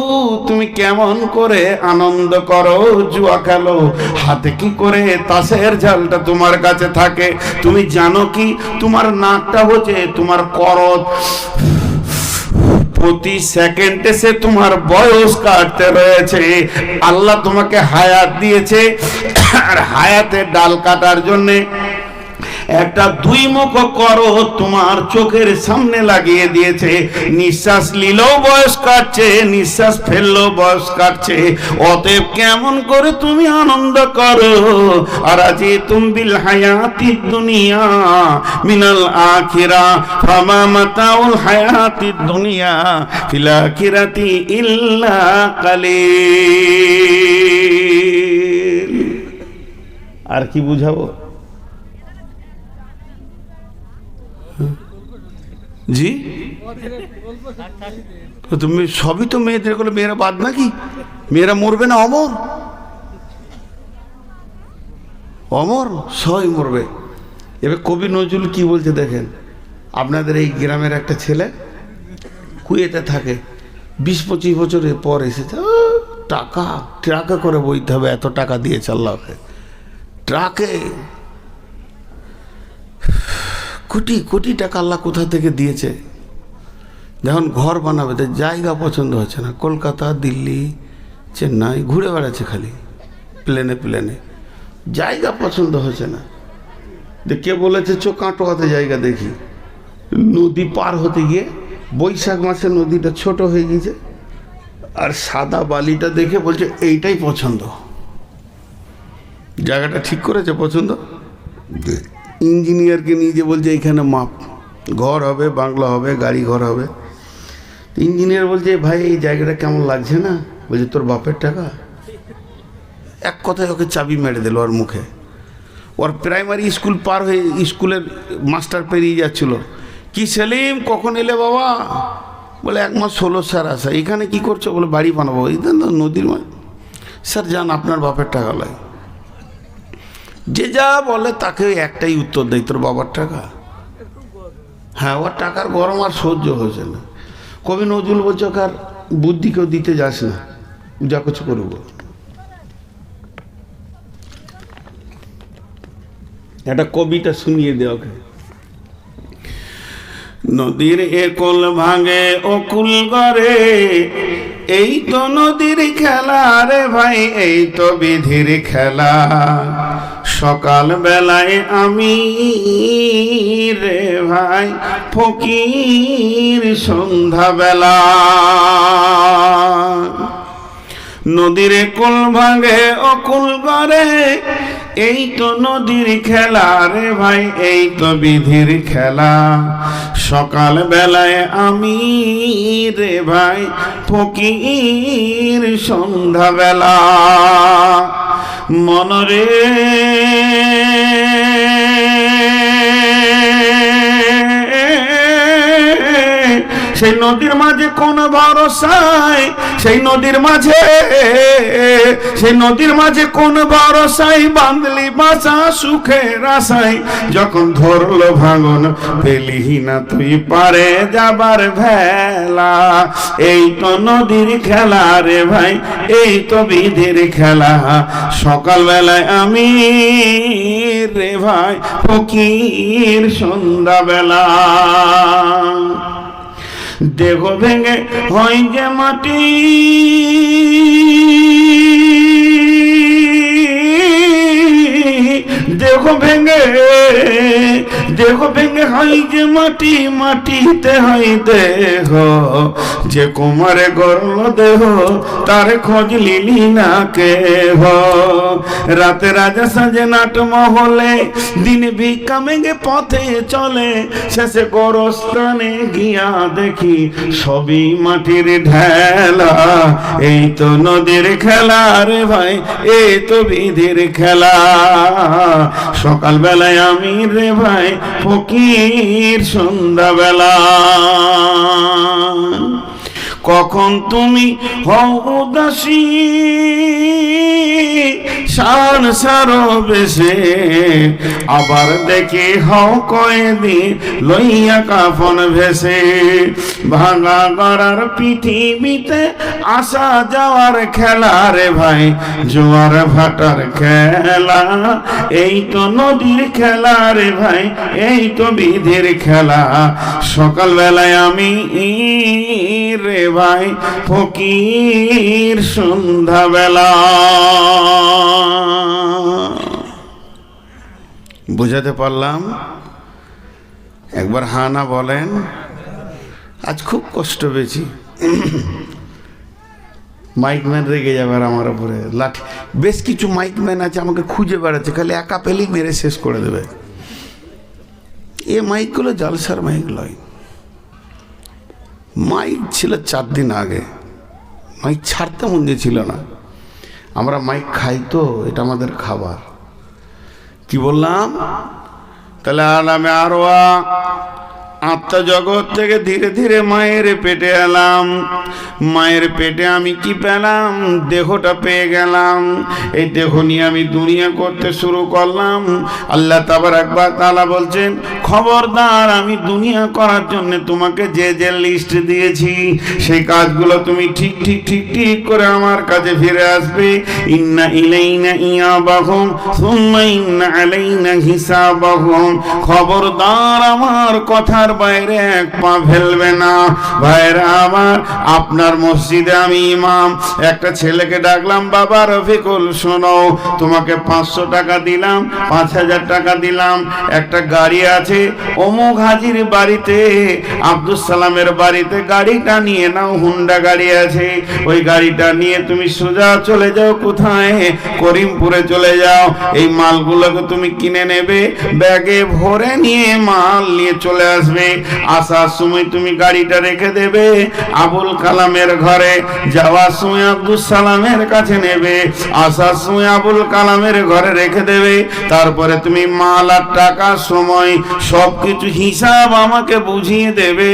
তুমি কেমন করে আনন্দ করো, জুয়া খেলো, হাতে কি করে তাসের ঝালটা তোমার কাছে থাকে? তুমি জানো কি, তোমার নাকটা হচ্ছে তোমার করত, প্রতি সেকেন্ডে সে তোমার বয়স কাটতে রয়েছে। আল্লাহ তোমাকে হায়াত দিয়েছে, আর হায়াতের ডাল কাটার জন্যে একটা দুই মুখ করো তোমার চোখের সামনে লাগিয়ে দিয়েছে। নিঃশ্বাস নিলেও বয়স কাটছে, নিঃশ্বাস ফেললেও বয়স কাটছে। অতএব কেমন করে তুমি আনন্দ করো। আর আজি তুম বিল হায়াতি দুনিয়া মিনাল আখিরা ফামা মাতাউল হায়াতি দুনিয়া ফিল আখিরাতি ইল্লা কালিল। আর কি বুঝাবো? জি, তুমি সবই তো মেয়েদের বলে, মেয়েরা বাদ নাকি? মেয়েরা মরবে না? অমর, অমর সবাই মরবে। এবার কবি নজরুল কি বলছে দেখেন। আপনাদের এই গ্রামের একটা ছেলে কুয়েতে থাকে, 20-25 বছরের পর এসেছে। টাকা ট্রাকে করে বইতে হবে, এত টাকা দিয়েছে আল্লাহকে। ট্রাকে কোটি কোটি টাকা আল্লাহ কোথা থেকে দিয়েছে। যখন ঘর বানাবে তো জায়গা পছন্দ হচ্ছে না, কলকাতা, দিল্লি, চেন্নাই ঘুরে বেড়াচ্ছে খালি প্লেনে প্লেনে, জায়গা পছন্দ হচ্ছে না। কে বলেছে চো কাটোয়াতে জায়গা দেখি, নদী পার হতে গিয়ে বৈশাখ মাসে নদীটা ছোট হয়ে গেছে, আর সাদা বালিটা দেখে বলছে এইটাই পছন্দ। জায়গাটা ঠিক করেছে পছন্দ, ইঞ্জিনিয়ারকে নিয়ে যে বলছে এইখানে মাপ, ঘর হবে, বাংলা হবে, গাড়ি ঘর হবে। ইঞ্জিনিয়ার বলছে ভাই এই জায়গাটা কেমন লাগছে না? বলছে তোর বাপের টাকা। এক কথায় ওকে চাবি মেরে দিল ওর মুখে। ওর প্রাইমারি স্কুল পার হয়ে স্কুলের মাস্টার পেরিয়ে যাচ্ছিল, কি সেলিম কখন এলে বাবা? বলে 1 মাস হলো স্যার আসা। এখানে কি করছো? বলে বাড়ি বানাবো। এই নদীর মাছ। স্যার যান, আপনার বাপের টাকা লাগে। যে যা বলে তাকে একটাই উত্তর দেয়, তোর বাবার টাকা। হ্যাঁ, ওর টাকার গরম আর সহ্য হয়েছে না। কবি নজরুল বলছে কার বুদ্ধি কেউ দিতে যাস না, যা কিছু করবো। একটা কবিতা শুনিয়ে দে ওকে। নদীর একল ভাঙে অকুল করে, এই তো নদীর খেলা রে ভাই, এই তো বিধির খেলা। সকাল বেলায় আমি রে ভাই ফকির, সন্ধ্যা বেলা নদীর কুল ভাঙে অকুল করে, এই তো নদীর খেলা রে ভাই, এই তো বিধির খেলা। সকাল বেলায় আমি রে ভাই ফকির, সন্ধ্যা বেলা মনরে সেই নদীর মাঝে কোন ভরসায়, সেই নদর মাঝে কোন ভরসায় বাঁধলি বাসা সুখের আশায়। যখন ধরলো ভাঙন পেলি না তুই পারে যাবার ভেলা, এই তো নদীর খেলা রে ভাই, এই তো বিধির খেলা। সকালবেলায় আমি রে ভাই ফকির, সন্ধ্যাবেলা দেহ ভেঙে হয় যে মাটি, দেহ ভেঙে হয় যে মাটি, মাটিতে হয় দেহ। যে কুমারে গড়ল দেহ তার খোঁজ লিলি না কেহ। রাতে রাজা সাজে নাট মহলে, দিন ভিক্ষা মেঘে পথে চলে। শেষে গোরস্থানে গিয়া দেখি সবই মাটির ঢেলা, এই তো নদীর খেলা রে ভাই, এই তো বিধির খেলা। সকাল বেলায় আমি রে ভাই ফকির, সন্ধ্যাবেলা কখন তুমি হও উদাসী, শান সারো বেশে আবার দেখি হও কয়েদি লইয়া কাফন ভেসে। ভাঙা গড়ার পৃথিবীতে আসা যাওয়ার খেলা রে ভাই, জোয়ার ভাটার খেলা, এই তো নদীর খেলা রে ভাই, এই তো বিধির খেলা। সকালবেলায় আমি রে ভাই ফকির, সন্ধ্যাবেলা বুঝাতে পারলাম? একবার হা না বলেন। আজ খুব কষ্ট পেয়েছি, মাইকম্যান রেগে যাবে আর আমার উপরে লাঠি। বেশ কিছু মাইকম্যান আছে আমাকে খুঁজে বেড়াচ্ছে, খালি একা পেলেই মেরে শেষ করে দেবে। এ মাইকগুলো জালসার মাইক লয়। মাইক ছিল 4 দিন আগে, মাইক ছাড়তে মন ছিল না। আমরা মাইক খাই তো, এটা আমাদের খাবার। কি বললাম? তাহলে আলামে আরওয়া আত্মা জগৎ থেকে ধীরে ধীরে মায়ের পেটে এলাম। মায়ের পেটে আমি কি পেলাম? দেহটা পেয়ে গেলাম। এই দেহ নিয়ে আমি দুনিয়া করতে শুরু করলাম। আল্লাহ তাবারাক ওয়া তাআলা বলছেন, খবরদার, আমি দুনিয়া করার জন্য তোমাকে যে যে লিস্ট দিয়েছি সেই কাজগুলো তুমি ঠিক ঠিক ঠিক ঠিক করে আমার কাছে ফিরে আসবে। ইন্না ইলাইনা ইয়াবাহুম সুম্মা ইন্না আলাইনা হিসাবাহুম। খবরদার, আমার কথার বাইরে এক পা ফেলবে না। ভাইরা আমার, আপনার মসজিদে আমি ইমাম, একটা ছেলেকে ডাকলাম, বাবা রফিকুল শোনো, তোমাকে 500 টাকা দিলাম, 5000 টাকা দিলাম, একটা গাড়ি আছে অমুক হাজির বাড়িতে, আব্দুল সালামের বাড়িতে, গাড়িটা নিয়ে নাও, হুন্ডা গাড়ি আছে, ওই গাড়িটা নিয়ে তুমি সোজা চলে যাও কোথায়? করিমপুরে চলে যাও। এই মালগুলোকে তুমি কিনে নেবে, ব্যাগে ভরে নিয়ে মাল নিয়ে চলে আসবে। আসার সময় তুমি গাড়িটা রেখে দেবে আবুল কালামের ঘরে, যাওয়ার সময় আব্দুল সালামের কাছে নেবে, আসার সময় আবুল কালামের ঘরে রেখে দেবে। তারপরে তুমি মাল আর টাকার সময় সবকিছু হিসাব আমাকে বুঝিয়ে দেবে।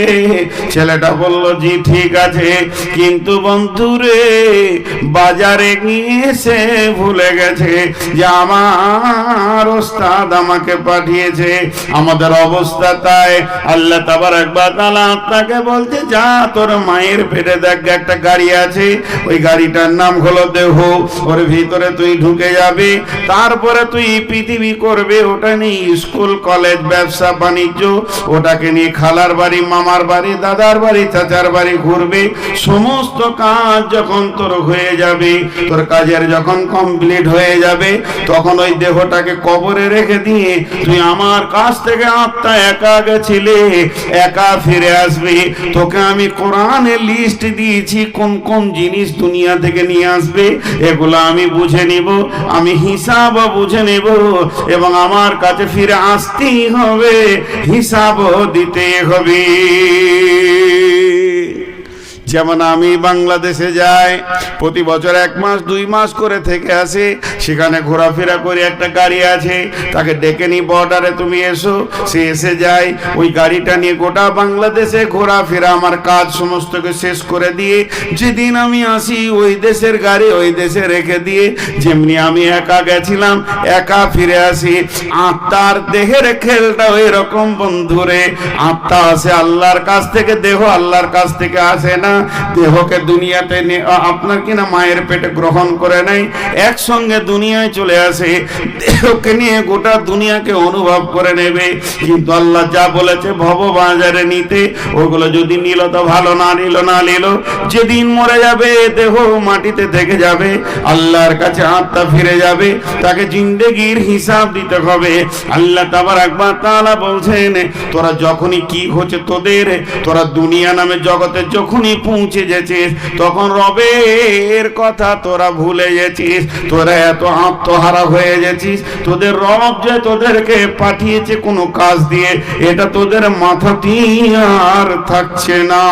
ছেলেটা বলল, জি ঠিক আছে, কিন্তু বন্ধুরে বাজারে গিয়ে সে ভুলে গেছে যে আমার ওস্তাদ আমাকে পাঠিয়েছে। আমাদের অবস্থা তাই। আল্লাহ তাবারাক ওয়া তাআলা আপনাকে বলতে, যা তোর মায়ের পেটে দেখ একটা গাড়ি আছে, ওই গাড়িটার নাম হলো দেহ, ওর ভিতরে তুই ঢুকে যাবে, তারপরে তুই পৃথিবী করবে। ওটা নিয়ে স্কুল কলেজ ব্যবসা বাণিজ্য, ওটাকে নিয়ে খালার বাড়ি মামার বাড়ি দাদার বাড়ি চাচার বাড়ি ঘুরবে। সমস্ত কাজ যখন তোর হয়ে যাবে, তোর কাজের যখন কমপ্লিট হয়ে যাবে, তখন ওই দেহটাকে কবরে রেখে দিয়ে তুই আমার কাছ থেকে আত্মা একা গেছিলে, একা ফিরে আসবে। তোকে আমি কোরআনে লিস্ট দিয়েছি কোন কোন জিনিস দুনিয়া থেকে নিয়ে আসবে, এগুলো আমি বুঝে নিব, আমি হিসাব বুঝে নেব, এবং আমার কাছে ফিরে আসতেই হবে, হিসাবও দিতে হবে। যেমন আমি বাংলাদেশে যাই, প্রতি বছর 1 মাস 2 মাস করে থেকে আসে, সেখানে ঘোরাফেরা করে একটা গাড়ি আছে, তাকে ডেকে নি বর্ডারে, তুমি এসো, সে এসে যায়। ওই গাড়িটা নিয়ে গোটা বাংলাদেশে ঘোরাফেরা আমার কাজ সমস্তকে শেষ করে দিয়ে যেদিন আমি আসি, ওই দেশের গাড়ি ওই দেশে রেখে দিয়ে যেমনি আমি একা গেছিলাম একা ফিরে আসি। আত্মার দেহের খেলটা ওই রকম বন্ধুরে। আত্মা আসে আল্লাহর কাছ থেকে, দেহ আল্লাহর কাছ থেকে আসে না। দেহকে দুনিয়াতে আপনার কিনা মায়ের পেটে গ্রহণ করে নাই, একসঙ্গে দুনিয়ায় চলে আসে, দেহকে নিয়ে গোটা দুনিয়াকে অনুভব করে নেবে। কিন্তু আল্লাহ যা বলেছে ভববাজারে নিতে, ওগুলো যদি নিল তো ভালো, না নিল না নিল, যেদিন মরে যাবে দেহ মাটিতে থেকে যাবে, আল্লাহর কাছে আত্মা ফিরে যাবে, তাকে জিন্দেগির হিসাব দিতে হবে। আল্লাহ তাবারাক ওয়া তাআলা বলছেন, তোরা যখনই কি হচ্ছে তোদের, তোরা দুনিয়া নামে জগতে যখনই পৌঁছে গেছিস, তখন রবের কথা তোরা ভুলে গেছিস, তোরা এত আত্মহারা হয়ে গেছিস। তোদের রব যে তোদেরকে পাঠিয়েছে কোনো কাজ দিয়ে, এটা তোদের মাথাতেই আর থাকছে না।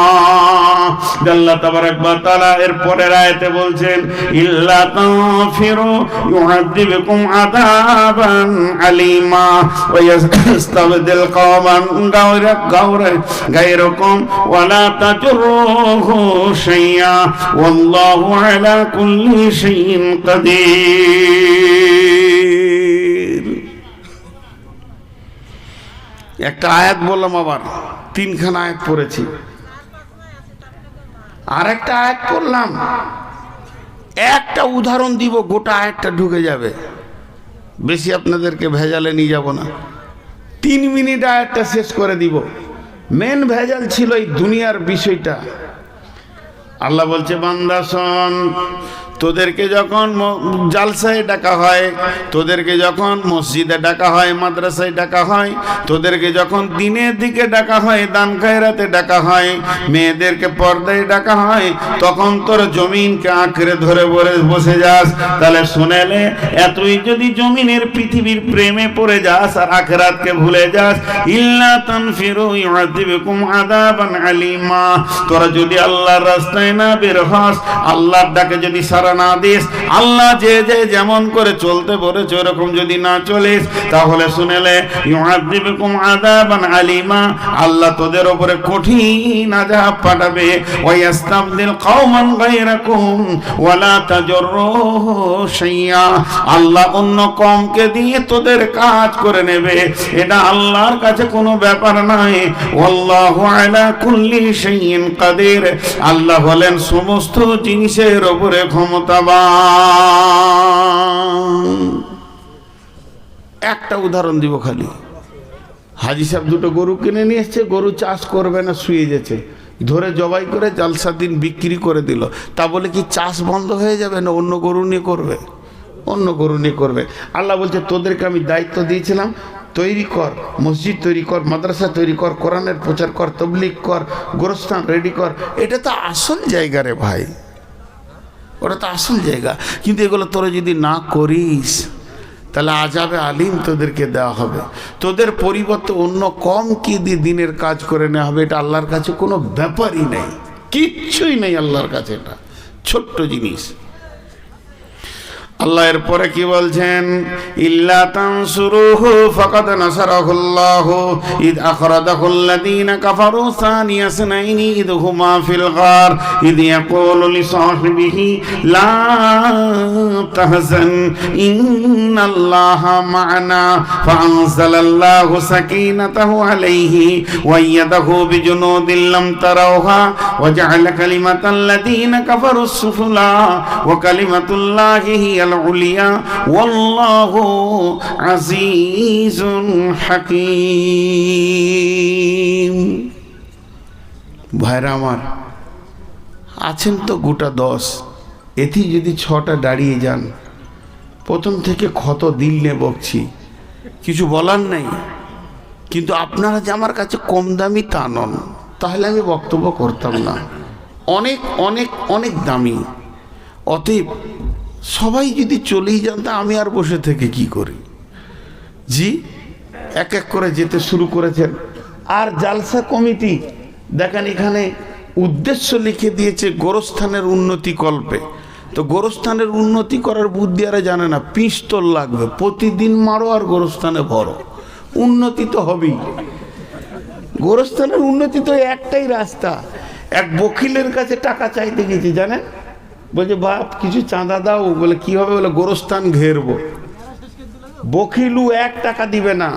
আল্লাহ তাবারাক ওয়া তাআলা এর পরের আয়াতে বলছেন, ইল্লা তাগফিরু ইউআযিবকুম আযাবান আলীমা ওয়া ইয়াস্তাবদিল কওমান গায়রাকুম ওয়া লা তাজুরুহু শাইআ ওয়াল্লাহু আলা কুল্লি শাইইন কাদির। একটা আয়াত বললাম, আবার 3খানা আয়াত পড়েছি, আর একটা আয়াত পড়লাম, একটা উদাহরণ দিব, গোটা আয়াতটা ঢুকে যাবে, বেশি আপনাদেরকে ভেজালে নিয়ে যাব না। 3 মিনিট আয়াতটা শেষ করে দিব। মেন ভেজাল ছিল এই দুনিয়ার বিষয়টা। আল্লাহ বলছে, বান্দা শোন, তোদেরকে যখন জালসায় ডাকা হয়, তোদেরকে যখন মসজিদে ডাকা হয়, মাদ্রাসায় ডাকা হয়, তোদেরকে যখন দিনের দিকে ডাকা হয়, দান খায়রাতে ডাকা হয়, মেয়েদেরকে পর্দায় ডাকা হয়, তখন তোর জমিনকে আঁকড়ে ধরে বসে যাস। তাহলে শুনেলে, এতই যদি জমিনের পৃথিবীর প্রেমে পড়ে যাস আর আখিরাতকে ভুলে যাস, ইল্লা তানফিরু ইউআযিবকুম আযাবান আলীমা, তোরা যদি আল্লাহর রাস্তায় না বের হস, আল্লাহর ডাকে যদি সারা বিধান না দিস, আল্লাহ যে যে যেমন করে চলতে বলেছে ওরকম যদি না চলিস, তাহলে শুনেলে ইউআযিবুকুম আযাবান আলিমা, আল্লাহ তোদের উপরে কঠিন আযাব পাঠাবে। ওয়া ইস্তাবদিল কওমান গায়রাকুম ওয়া লা তাজরু শাইয়া, আল্লাহ অন্য কওমকে দিয়ে তোদের কাজ করে নেবে, এটা আল্লাহর কাছে কোনো ব্যাপার নয়। আল্লাহু আলা কুল্লি শাইইন কাদির, আল্লাহ বলেন সমস্ত জিনিসের উপরে ক্ষমতাবান। একটা উদাহরণ দিব খালি। হাজি সাহেব দুটো গরু কিনে নিয়ে এসছে, গরু চাষ করবে না, শুয়ে গেছে, ধরে জবাই করে জালসার দিন বিক্রি করে দিল। তা বলে কি চাষ বন্ধ হয়ে যাবে? না, অন্য গরু নিয়ে করবে, অন্য গরু নিয়ে করবে। আল্লাহ বলছে তোদেরকে আমি দায়িত্ব দিয়েছিলাম, তৈরি কর, মসজিদ তৈরি কর, মাদ্রাসা তৈরি কর, কোরআনের প্রচার কর, তবলিগ কর, গোরস্থান রেডি কর। এটা তো আসল জায়গা রে ভাই, ওটা তো আসল জায়গা। কিন্তু এগুলো তোরা যদি না করিস তাহলে আযাবে আলিম তোদেরকে দেওয়া হবে। তোদের পরিবর্তে অন্য কম কি দিয়ে দিনের কাজ করে নেওয়া হবে, এটা আল্লাহর কাছে কোনো ব্যাপারই নেই, কিচ্ছুই নেই আল্লাহর কাছে, এটা ছোট্ট জিনিস। আল্লাহ এরপরে কি বলছেন? ইল্লা তানসুরুহু ফাকাদ নাসারাহুল্লাহু ইদ আখরাজাহুল্লাযীনা কাফারু সানিয়া ইসনাইনি ইদ হুমা ফিল গার ইদ ইয়াকুলু লিসাহিবিহি লা তাহজান ইন্নাল্লাহা মা'ানা ফাআনজালাল্লাহু সাকিনাতাহু আলাইহি ওয়া আইয়াদাহু বিজুনুদিন লাম তারাওহা ওয়া জা'আলা কালিমাতাল্লাযীনা কাফারু সুফলা ওয়া কালিমাতুল্লাহি হিয়া العليا والله عزيز حكيم। ভাইরা আমার, আছেন তো গোটা 10, এতে যদি 6টা দাঁড়িয়ে যান, প্রথম থেকে ক্ষত দিল নিয়ে বকছি, কিছু বলার নেই। কিন্তু আপনারা যে আমার কাছে কম দামি তা নন, তাহলে আমি বক্তব্য করতাম না। অনেক অনেক অনেক দামি। অতএব সবাই যদি চলেই যান তা আমি আর বসে থেকে কি করি? জি, এক এক করে যেতে শুরু করেছেন। আর জালসা কমিটি দেখেন এখানে উদ্দেশ্য লিখে দিয়েছে গোরস্থানের উন্নতি কল্পে। তো গোরস্থানের উন্নতি করার বুদ্ধি আর জানে না, পিস্তল লাগবে, প্রতিদিন মারো আর গোরস্থানে ভরো, উন্নতি তো হবেই। গোরস্থানের উন্নতি তো একটাই রাস্তা। এক বকিলের কাছে টাকা চাইতে গেছি, জানেন, বলছে বাপ কিছু চাঁদা দাও। বলে কি হবে? বলে গোরস্থান ঘেরবো। বকিলু 1 টাকা দিবে না,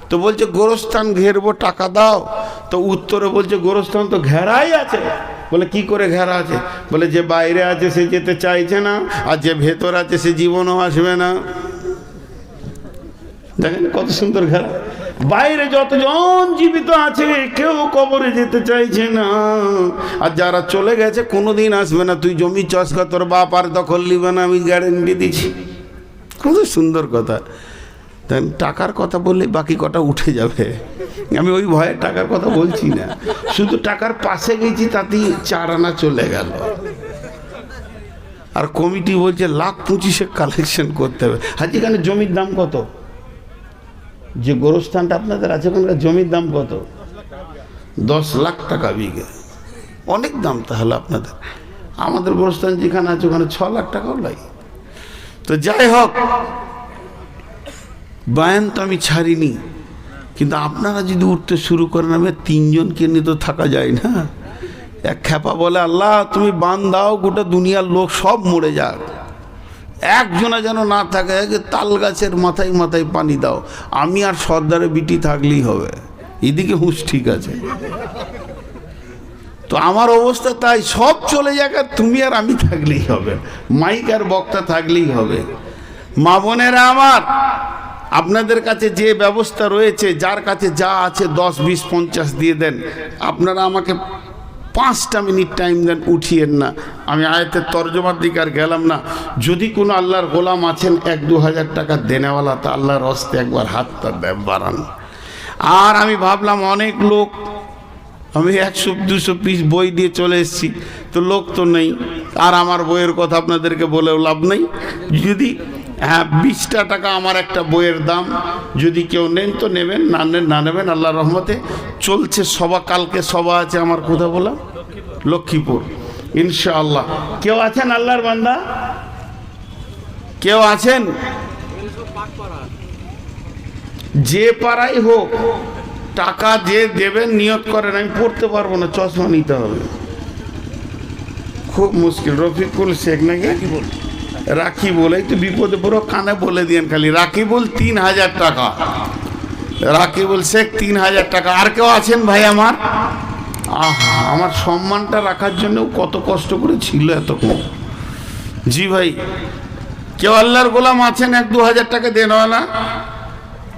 তো বলছে গোরস্থান ঘেরবো, টাকা দাও। তো উত্তরে বলছে গোরস্থান তো ঘেরাই আছে। বলে কি করে ঘেরা আছে? বলে যে বাইরে আছে সে যেতে চাইছে না, আর যে ভেতর আছে সে জীবনও আসবে না। দেখেন কত সুন্দর ঘেরা। বাইরে যতজন জীবিত আছে কেউ কবরে যেতে চাইছে না, আর যারা চলে গেছে কোনোদিন আসবে না। তুই জমি চাষ কর, তোর বাপ আর দখল নিবে না, আমি গ্যারেন্টি দিচ্ছি। কত সুন্দর কথা। টাকার কথা বললে বাকি কটা উঠে যাবে, আমি ওই ভয়ে টাকার কথা বলছি না। শুধু টাকার পাশে গেছি তাতেই 4 আনা চলে গেল। আর কমিটি বলছে 1,25,000 কালেকশন করতে হবে। হাজি এখানে জমির দাম কত? যে গোরস্থানটা আপনাদের আছে ওখানকার জমির দাম কত? 10 লাখ টাকা বিঘে। অনেক দাম তাহলে আপনাদের। আমাদের গোরস্থান যেখানে আছে ওখানে 6 লাখ টাকাও লাগে। তো যাই হোক, বয়ান তো আমি ছাড়িনি, কিন্তু আপনারা যদি উঠতে শুরু করেন, আমি 3 জনকে নিয়ে তো থাকা যায় না। এক খেপা বলে আল্লাহ তুমি বান দাও, গোটা দুনিয়ার লোক সব মরে যাক, একজনা যেন না থাকে। তাল গাছের মাথায় মাথায় পানি দাও, আমি আর সর্দারে বিটি থাকলেই হবে। এদিকে হুঁশ ঠিক আছে। তো আমার অবস্থা তাই, সব চলে যাক আর তুমি আর আমি থাকলেই হবে, মাইক আর বক্তা থাকলেই হবে। মা বোনেরা আমার, আপনাদের কাছে যে ব্যবস্থা রয়েছে, যার কাছে যা আছে 10, 20, 50 দিয়ে দেন। আপনারা আমাকে 5টা মিনিট টাইম দেন, উঠিয়েন না। আমি আয়াতের তর্জমার দিকে আর গেলাম না। যদি কোনো আল্লাহর গোলাম আছেন 1-2 হাজার টাকা দেনেওয়ালা, তা আল্লাহর হস্তে একবার হাতটা বাড়ান। আর আমি ভাবলাম অনেক লোক, আমি 100-200 পিস বই দিয়ে চলে এসেছি, তো লোক তো নেই। আর আমার বইয়ের কথা আপনাদেরকে বলেও লাভ নেই। যদি 20টা টাকা আমার একটা বইয়ের দাম, যদি কেউ নেন তো নেবেন, না নেন না নেবেন। আল্লাহর রহমতে চলছে সভা। কালকে সভা আছে আমার, কোথা বললাম? লক্ষ্মীপুর। ইনশাআল্লাহ কেউ আছেন আল্লাহর বান্দা? কেউ আছেন? যে পাড়াই হোক, টাকা যে দেবেন নিয়ত করেন আমি পড়তে পারবো না, চশমা নিতে হবে। খুব মুশকিল। রফিকুল শেখ নাকি রাকিবুল, এই তো বিপদে পুরো কানে বলে দিয়েন খালি। রাকিবুল 3000 টাকা, রাকিবুল শেখ 3000 টাকা। আর কেউ আছেন ভাই আমার? আমার সম্মানটা রাখার জন্য কত কষ্ট করে ছিল এতক্ষণ। জি ভাই, কেউ আল্লাহর গোলাম আছেন 1-2000 টাকা দেনওয়ালা?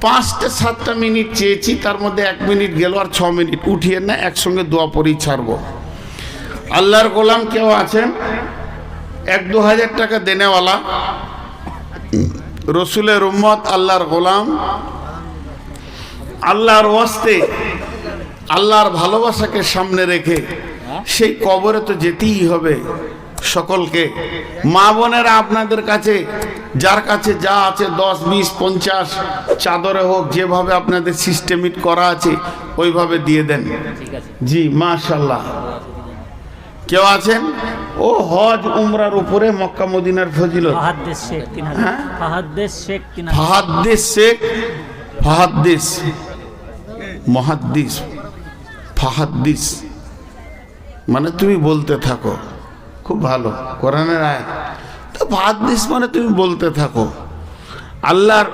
5-7টা মিনিট চেয়েছি, তার মধ্যে 1 মিনিট গেল, আর 6 মিনিট উঠিয়ে না, একসঙ্গে দোয়া পড়ি ছাড়বো। আল্লাহর গোলাম কেউ আছেন 1-2000 টাকা দেনেওয়ালা? রসুলের উম্মত, আল্লাহর গোলাম, আল্লাহর ওয়াস্তে, আল্লাহর ভালোবাসাকে সামনে রেখে সেই কবরে তো যেতেই হবে সকলকে। মা বোনেরা আপনাদের কাছে, যার কাছে যা আছে 10, 20, 50 চাদরে হোক, যেভাবে আপনাদের সিস্টেমিক করা আছে ওইভাবে দিয়ে দেন। জি মাশাআল্লাহ। কেউ আছেন? ও হজ উমরার উপরে মক্কা মদিনার ফজিলত। ফাহাদ্দিস শেখ 3000। ফাহাদ্দিস শেখ 3000। ফাহাদ্দিস শেখ, ফাহাদ্দিস মুহাদ্দিস, ফাহাদ্দিস মানে তুমি বলতে থাকো। খুব ভালো কোরআনের আয়াত। তো ফাহাদ্দিস মানে তুমি বলতে থাকো, আল্লাহর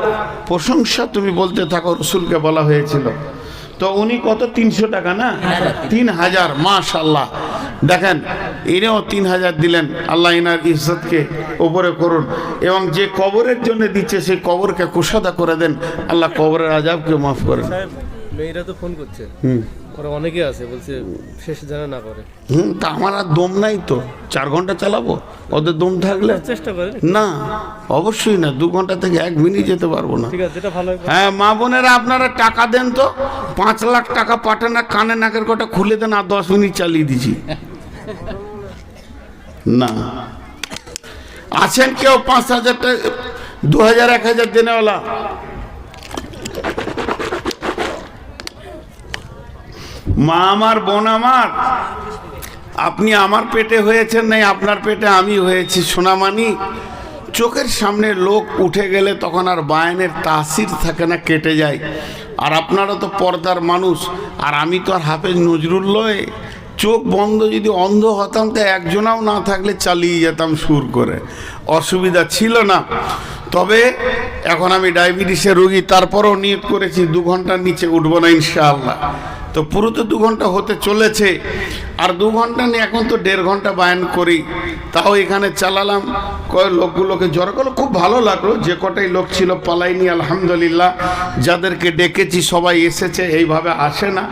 প্রশংসা তুমি বলতে থাকো, রসুলকে বলা হয়েছিল। তো উনি কত? 300 টাকা না? 3000। মাশাআল্লাহ। দেখেন ইনিও 3000 দিলেন। আল্লাহ ইনার ইজ্জতকে উপরে করুন, এবং যে কবরের জন্য দিচ্ছে সেই কবরকে কুশাদা করে দেন। আল্লাহ কবরের আযাবকে মাফ করেন। মেয়েরা তো ফোন করছে, ওরা অনেকে আছে, বলছে শেষ জানা না করে। তা আমার আর দম নাই তো, 4 ঘন্টা চালাবো? ওদের দম থাকলে চেষ্টা করে না, অবশ্যই না। 2 ঘন্টা থেকে 1 মিনিট যেতে পারবো না। ঠিক আছে, যেটা ভালো। হ্যাঁ মা বোনেরা, আপনারা টাকা দেন তো, 5 লাখ টাকা পাঠান, না কানে নাকের কটা খুলে দেন, আর 10 মিনিট চালিয়ে দিছি না। আছেন কেউ 5000 টাকা, 2000, 1000 দেনেওয়ালা? মা আমার, বোন আমার, আপনি আমার পেটে হয়েছেন, নাই আপনার পেটে আমি হয়েছি। সোনামানি, চোখের সামনে লোক উঠে গেলে তখন আর বায়ানের তাসির থাকে না, কেটে যায়। আর আপনারা তো পর্দার মানুষ, আর আমি তো আর হাফেজ নজরুল লয়। চোখ বন্ধ যদি অন্ধ হতাম তো একজনাও না থাকলে চালিয়ে যেতাম সুর করে, অসুবিধা ছিল না। তবে এখন আমি ডায়াবেটিসের রোগী, তারপরও নিয়ত করেছি 2 ঘন্টার নিচে উঠবো না ইনশাআল্লাহ। তো পুরো তো 2 ঘন্টা হতে চলেছে, আর 2 ঘন্টা নিয়ে এখন তো 1.5 ঘন্টা বায়ান করি। তাও এখানে চালালাম, লোকগুলোকে জড়ো করলো, খুব ভালো লাগলো। যে কটাই লোক ছিল পালাইনি, আলহামদুলিল্লাহ। যাদেরকে ডেকেছি সবাই এসেছে, এইভাবে আসে না।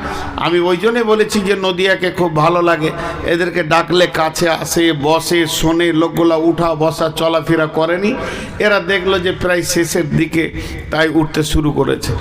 আমি ওই জন্যে বলেছি যে নদিয়াকে খুব ভালো লাগে, এদেরকে ডাকলে কাছে আসে, বসে, শোনে। লোকগুলা উঠা বসা চলাফেরা করেনি, এরা দেখলো যে প্রায় শেষের দিকে, তাই উঠতে শুরু করেছে।